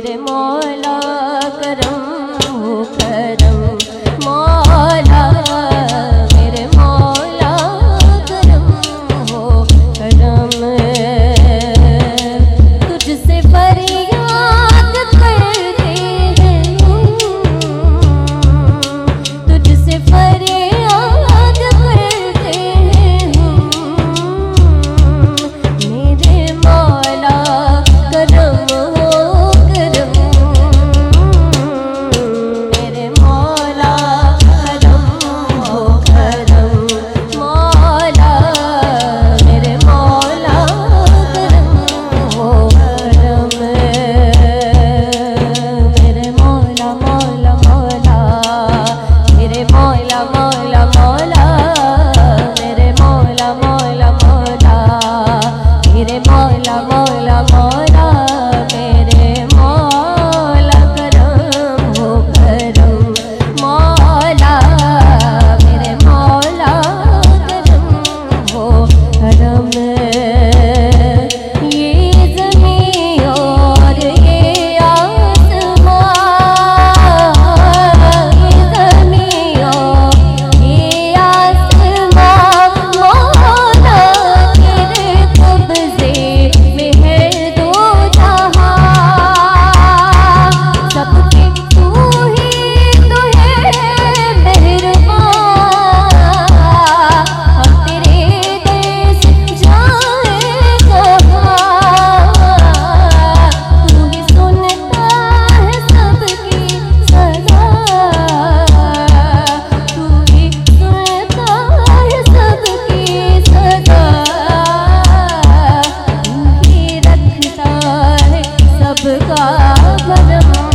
मेरे मौला करम हो करम मौला, मेरे मौला करम हो करम। तुझसे फरियाद करते हैं, तुझसे फरियाद करते हैं मेरे मौला करम हो करम, मेरे मौला करम हो करम मौला, मेरे मौला करम हो करम। मेरे मौला मौला मौला, मेरे मौला मौला मौला, मेरे मौला मौला मौला, मेरे मौला मौला मौला, मेरे मौला करम हो करम मौला, मेरे मौला करम हो करम। ये ज़मीं और ये आसमां, ये ज़मीं और ये आसमां मौला तेरे कब्ज़े में है दो जहां, सबके तू ही तो है मेहरबान, हम तेरे देश जाए कहाँ, तू ही सुनता है सबकी सदा, तू ही सुनता है सबकी सदा, तू ही रखता है सबका भरम।